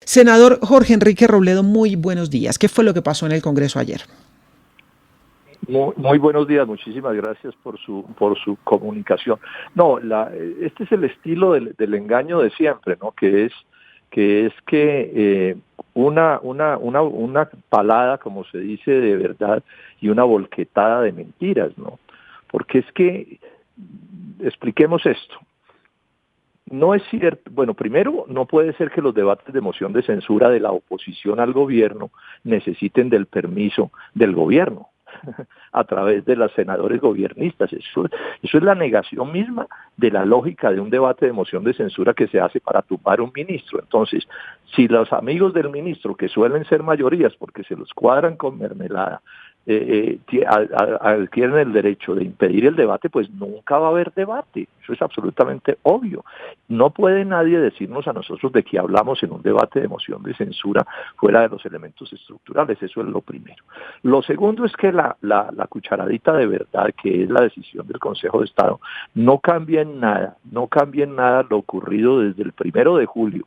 Senador Jorge Enrique Robledo, muy buenos días. ¿Qué fue lo que pasó en el Congreso ayer? Muy buenos días, muchísimas gracias por su comunicación. No, este es el estilo del engaño de siempre, ¿no? Que una palada, como se dice, de verdad y una volquetada de mentiras, ¿no? Porque es que, expliquemos esto. No es cierto, bueno, primero, no puede ser que los debates de moción de censura de la oposición al gobierno necesiten del permiso del gobierno a través de los senadores gobiernistas. Eso es la negación misma de la lógica de un debate de moción de censura que se hace para tumbar un ministro. Entonces, si los amigos del ministro, que suelen ser mayorías porque se los cuadran con mermelada, adquieren el derecho de impedir el debate, pues nunca va a haber debate. Eso es absolutamente obvio. No puede nadie decirnos a nosotros de que hablamos en un debate de moción de censura fuera de los elementos estructurales. Eso es lo primero. Lo segundo es que la cucharadita de verdad, que es la decisión del Consejo de Estado, no cambia en nada lo ocurrido desde el 1 de julio,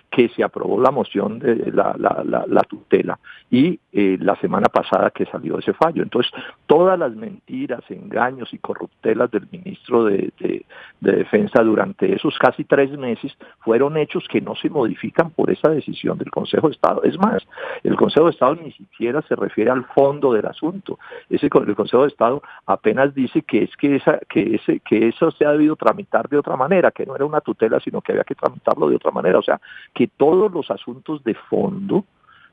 que se aprobó la moción de la tutela, y la semana pasada que salió ese fallo. Entonces, todas las mentiras, engaños y corruptelas del ministro de Defensa durante esos casi 3 meses fueron hechos que no se modifican por esa decisión del Consejo de Estado. Es más, el Consejo de Estado ni siquiera se refiere al fondo del asunto. El Consejo de Estado apenas dice que eso se ha debido tramitar de otra manera, que no era una tutela, sino que había que tramitarlo de otra manera. O sea, que todos los asuntos de fondo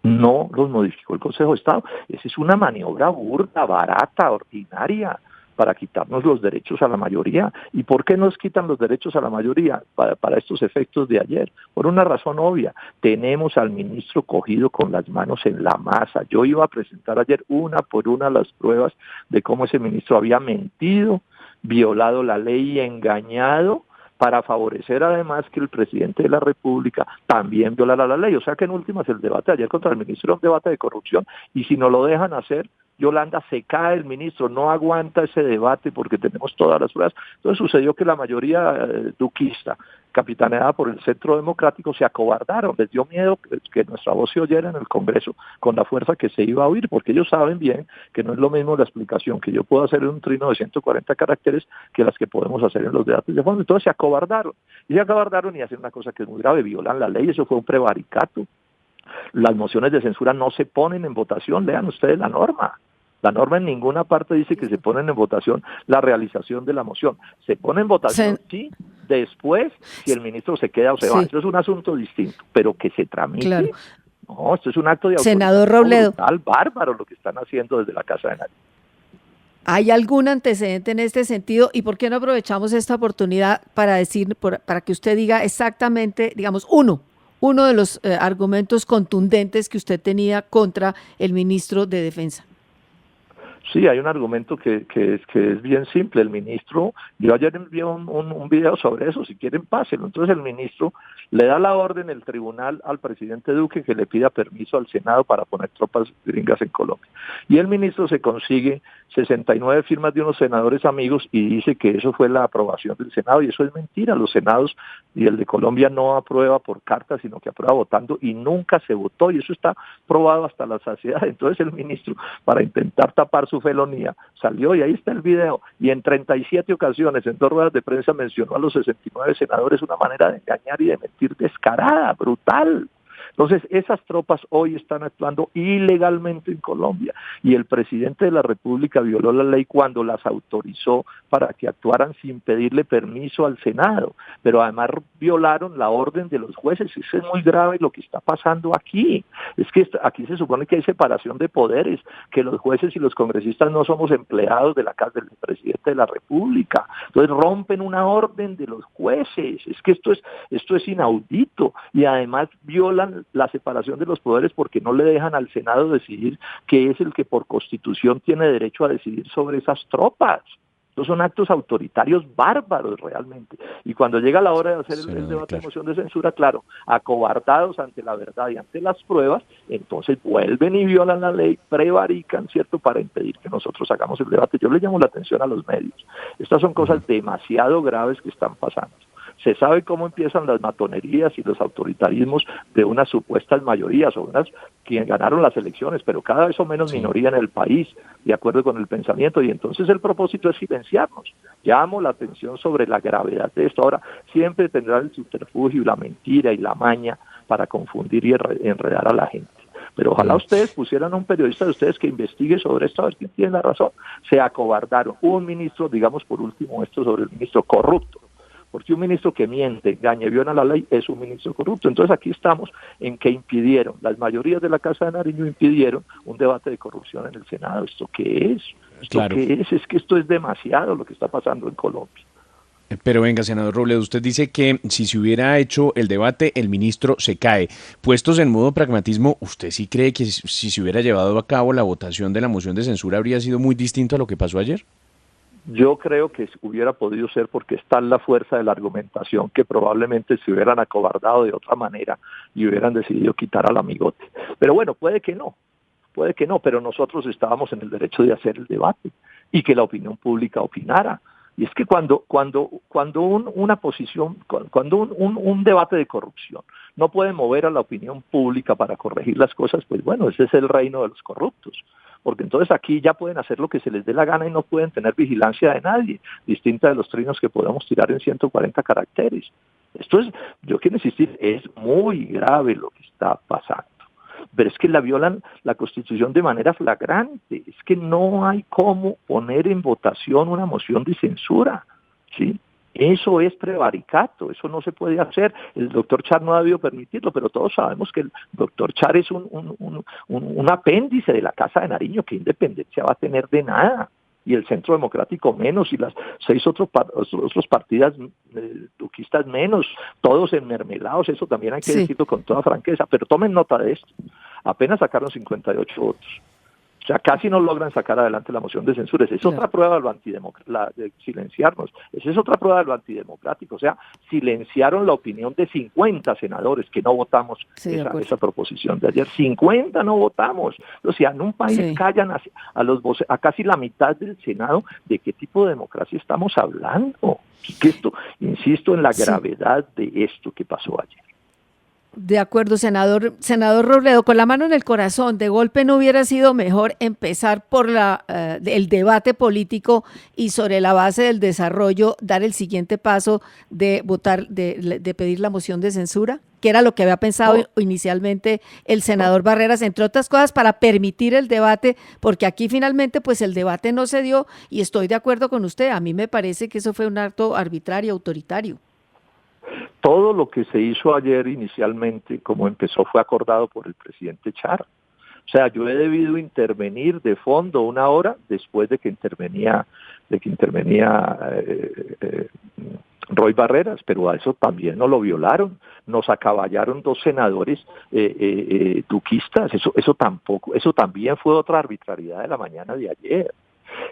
no los modificó el Consejo de Estado. Esa es una maniobra burda, barata, ordinaria, para quitarnos los derechos a la mayoría. ¿Y por qué nos quitan los derechos a la mayoría para estos efectos de ayer? Por una razón obvia. Tenemos al ministro cogido con las manos en la masa. Yo iba a presentar ayer una por una las pruebas de cómo ese ministro había mentido, violado la ley y engañado, para favorecer además que el presidente de la República también violara la ley. O sea que en últimas el debate de ayer contra el ministro era un debate de corrupción, y si no lo dejan hacer, Yolanda, se cae el ministro, no aguanta ese debate porque tenemos todas las pruebas. Entonces sucedió que la mayoría duquista, capitaneada por el Centro Democrático, se acobardaron, les dio miedo que nuestra voz se oyera en el Congreso con la fuerza que se iba a oír, porque ellos saben bien que no es lo mismo la explicación que yo puedo hacer en un trino de 140 caracteres que las que podemos hacer en los debates de fondo. Entonces se acobardaron y hacen una cosa que es muy grave: violan la ley. Eso fue un prevaricato. Las mociones de censura no se ponen en votación, lean ustedes la norma. La norma en ninguna parte dice que se ponen en votación la realización de la moción. Se pone en votación, sí, después, si el ministro se queda o se va. Eso es un asunto distinto, pero que se tramite. Claro. No, esto es un acto de Senador Robledo, brutal, bárbaro lo que están haciendo desde la Casa de Nariño. ¿hay algún antecedente en este sentido? ¿Y por qué no aprovechamos esta oportunidad para para que usted diga exactamente, digamos, uno de los argumentos contundentes que usted tenía contra el ministro de Defensa? Sí, hay un argumento que es bien simple. El ministro, yo ayer envié un video sobre eso, si quieren pásenlo. Entonces el ministro le da la orden, el tribunal, al presidente Duque que le pida permiso al Senado para poner tropas gringas en Colombia. Y el ministro se consigue 69 firmas de unos senadores amigos y dice que eso fue la aprobación del Senado, y eso es mentira. Los senados, y el de Colombia no aprueba por carta, sino que aprueba votando, y nunca se votó, y eso está probado hasta la saciedad. Entonces el ministro, para intentar tapar su felonía, salió, y ahí está el video, y en 37 ocasiones, en 2 ruedas de prensa, mencionó a los 69 senadores, una manera de engañar y de mentir descarada, brutal. Entonces, esas tropas hoy están actuando ilegalmente en Colombia, y el presidente de la República violó la ley cuando las autorizó para que actuaran sin pedirle permiso al Senado, pero además violaron la orden de los jueces. Eso es muy grave lo que está pasando aquí. Es que aquí se supone que hay separación de poderes, que los jueces y los congresistas no somos empleados de la casa del presidente de la República. Entonces rompen una orden de los jueces. Es que esto es inaudito, y además violan la separación de los poderes porque no le dejan al Senado decidir, que es el que por Constitución tiene derecho a decidir sobre esas tropas. Estos son actos autoritarios bárbaros realmente. Y cuando llega la hora de hacer el debate de moción de censura, claro, acobardados ante la verdad y ante las pruebas, entonces vuelven y violan la ley, prevarican, ¿cierto?, para impedir que nosotros hagamos el debate. Yo le llamo la atención a los medios. Estas son cosas demasiado graves que están pasando. Se sabe cómo empiezan las matonerías y los autoritarismos de unas supuestas mayorías o unas quienes ganaron las elecciones, pero cada vez son menos minoría en el país, de acuerdo con el pensamiento, y entonces el propósito es silenciarnos. Llamo la atención sobre la gravedad de esto. Ahora, siempre tendrán el subterfugio y la mentira y la maña para confundir y enredar a la gente. Pero ojalá ustedes pusieran a un periodista de ustedes que investigue sobre esto a ver quién tiene la razón. Se acobardaron. Un ministro, digamos por último esto sobre el ministro corrupto, porque un ministro que miente, engaña y viola la ley es un ministro corrupto. Entonces aquí estamos en que impidieron, las mayorías de la Casa de Nariño impidieron un debate de corrupción en el Senado. ¿Esto qué es? ¿Esto qué es? Es que esto es demasiado lo que está pasando en Colombia. Pero venga, senador Robledo, usted dice que si se hubiera hecho el debate, el ministro se cae. Puestos en modo pragmatismo, ¿usted sí cree que si se hubiera llevado a cabo la votación de la moción de censura habría sido muy distinto a lo que pasó ayer? Yo creo que hubiera podido ser porque está en la fuerza de la argumentación, que probablemente se hubieran acobardado de otra manera y hubieran decidido quitar al amigote. Pero bueno, puede que no, pero nosotros estábamos en el derecho de hacer el debate y que la opinión pública opinara. Y es que cuando un debate de corrupción no puede mover a la opinión pública para corregir las cosas, pues bueno, ese es el reino de los corruptos. Porque entonces aquí ya pueden hacer lo que se les dé la gana y no pueden tener vigilancia de nadie, distinta de los trinos que podemos tirar en 140 caracteres. Esto es, yo quiero insistir, es muy grave lo que está pasando. Pero es que la violan la Constitución de manera flagrante. Es que no hay cómo poner en votación una moción de censura, ¿sí? Eso es prevaricato, eso no se puede hacer. El doctor Char no ha debido permitirlo, pero todos sabemos que el doctor Char es un apéndice de la Casa de Nariño. ¿Qué independencia va a tener de nada? Y el Centro Democrático menos, y las 6 otros partidos duquistas menos, todos enmermelados, eso también hay que decirlo con toda franqueza, pero tomen nota de esto, apenas sacaron 58 votos. O sea, casi no logran sacar adelante la moción de censura. Esa es otra prueba de silenciarnos. Esa es otra prueba de lo antidemocrático. O sea, silenciaron la opinión de 50 senadores que no votamos esa proposición de ayer. 50 no votamos. O sea, en un país callan a casi la mitad del Senado. ¿De qué tipo de democracia estamos hablando? Que esto, insisto en la gravedad de esto que pasó ayer. De acuerdo, senador Robledo, con la mano en el corazón, de golpe no hubiera sido mejor empezar por el debate político y sobre la base del desarrollo dar el siguiente paso de votar, de pedir la moción de censura, que era lo que había pensado inicialmente el senador Barreras, entre otras cosas para permitir el debate, porque aquí finalmente pues el debate no se dio y estoy de acuerdo con usted, a mí me parece que eso fue un acto arbitrario, autoritario. Todo lo que se hizo ayer inicialmente, como empezó, fue acordado por el presidente Char. O sea, yo he debido intervenir de fondo 1 hora después de que intervenía Roy Barreras, pero a eso también no lo violaron. Nos acaballaron 2 senadores duquistas. Eso también fue otra arbitrariedad de la mañana de ayer.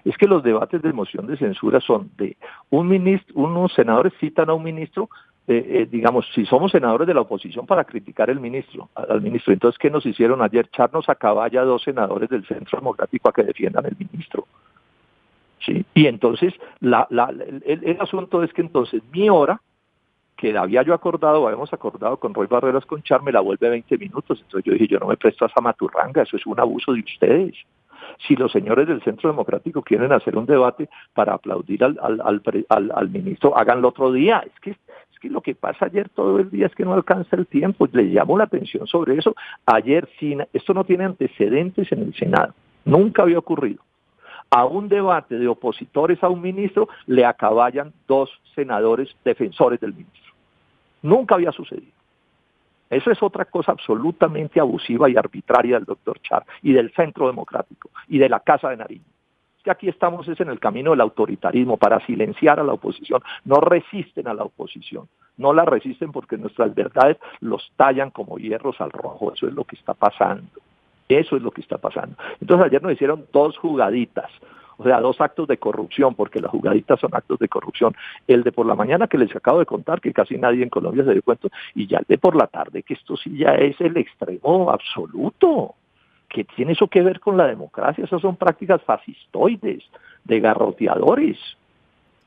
Es que los debates de moción de censura son de unos senadores citan a un ministro. Digamos, si somos senadores de la oposición para criticar al ministro, entonces ¿qué nos hicieron ayer? Char nos acaballa 2 senadores del Centro Democrático a que defiendan al ministro. ¿Sí? Y entonces el asunto es que entonces mi hora, que habíamos acordado con Roy Barreras con Char, me la vuelve 20 minutos. Entonces yo dije, yo no me presto a esa maturranga, eso es un abuso de ustedes. Si los señores del Centro Democrático quieren hacer un debate para aplaudir al ministro, háganlo otro día. Es que lo que pasa ayer todo el día es que no alcanza el tiempo. Le llamo la atención sobre eso. Ayer, esto no tiene antecedentes en el Senado. Nunca había ocurrido. A un debate de opositores a un ministro le acaballan 2 senadores defensores del ministro. Nunca había sucedido. Eso es otra cosa absolutamente abusiva y arbitraria del doctor Char y del Centro Democrático y de la Casa de Nariño. Es que aquí estamos en el camino del autoritarismo para silenciar a la oposición. No resisten a la oposición, no la resisten porque nuestras verdades los tallan como hierros al rojo. Eso es lo que está pasando. Eso es lo que está pasando. Entonces ayer nos hicieron 2 jugaditas. O sea, 2 actos de corrupción, porque las jugaditas son actos de corrupción. El de por la mañana que les acabo de contar, que casi nadie en Colombia se dio cuenta, y ya el de por la tarde, que esto sí ya es el extremo absoluto. ¿Qué tiene eso que ver con la democracia? Esas son prácticas fascistoides, de garroteadores.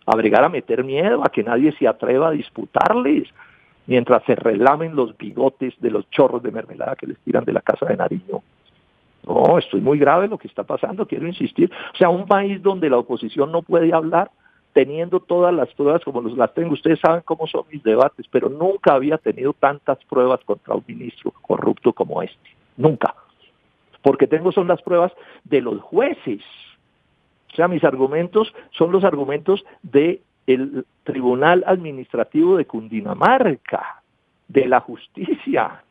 a meter miedo, a que nadie se atreva a disputarles, mientras se relamen los bigotes de los chorros de mermelada que les tiran de la Casa de Nariño. No, esto es muy grave lo que está pasando, quiero insistir. O sea, un país donde la oposición no puede hablar, teniendo todas las pruebas como las tengo. Ustedes saben cómo son mis debates, pero nunca había tenido tantas pruebas contra un ministro corrupto como este. Nunca. Porque son las pruebas de los jueces. O sea, mis argumentos son los argumentos del Tribunal Administrativo de Cundinamarca, de la justicia.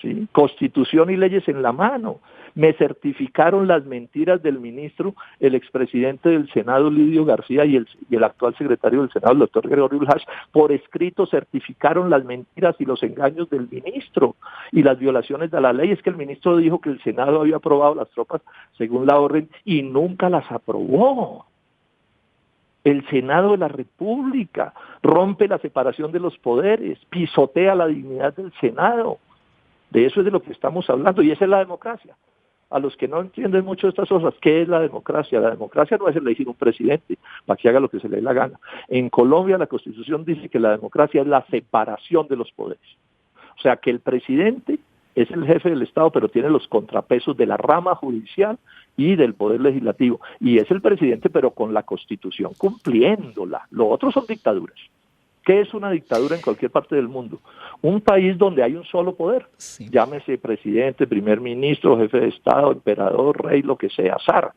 ¿Sí? Constitución y leyes en la mano. Me certificaron las mentiras del ministro, el expresidente del Senado, Lidio García, y el actual secretario del Senado, el doctor Gregorio Urjash, por escrito certificaron las mentiras y los engaños del ministro y las violaciones de la ley. Es que el ministro dijo que el Senado había aprobado las tropas según la orden y nunca las aprobó. El Senado de la República rompe la separación de los poderes, pisotea la dignidad del Senado. De eso es de lo que estamos hablando, y esa es la democracia. A los que no entienden mucho estas cosas, ¿qué es la democracia? La democracia no es elegir un presidente para que haga lo que se le dé la gana. En Colombia la Constitución dice que la democracia es la separación de los poderes. O sea, que el presidente es el jefe del Estado, pero tiene los contrapesos de la rama judicial y del poder legislativo. Y es el presidente, pero con la Constitución, cumpliéndola. Lo otro son dictaduras. ¿Qué es una dictadura en cualquier parte del mundo? Un país donde hay un solo poder, sí. Llámese presidente, primer ministro, jefe de Estado, emperador, rey, lo que sea, zar,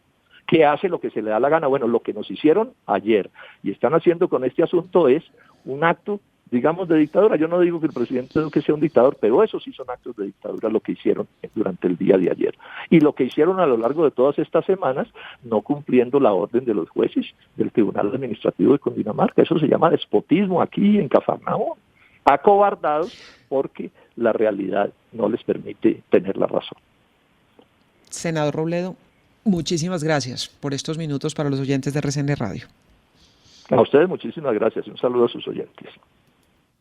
que hace lo que se le da la gana. Bueno, lo que nos hicieron ayer y están haciendo con este asunto es un acto, digamos, de dictadura. Yo no digo que el presidente Duque sea un dictador, pero esos sí son actos de dictadura lo que hicieron durante el día de ayer. Y lo que hicieron a lo largo de todas estas semanas, no cumpliendo la orden de los jueces del Tribunal Administrativo de Cundinamarca. Eso se llama despotismo aquí en Cafarnaúm. Acobardados porque la realidad no les permite tener la razón. Senador Robledo, muchísimas gracias por estos minutos para los oyentes de RCN Radio. A ustedes muchísimas gracias y un saludo a sus oyentes.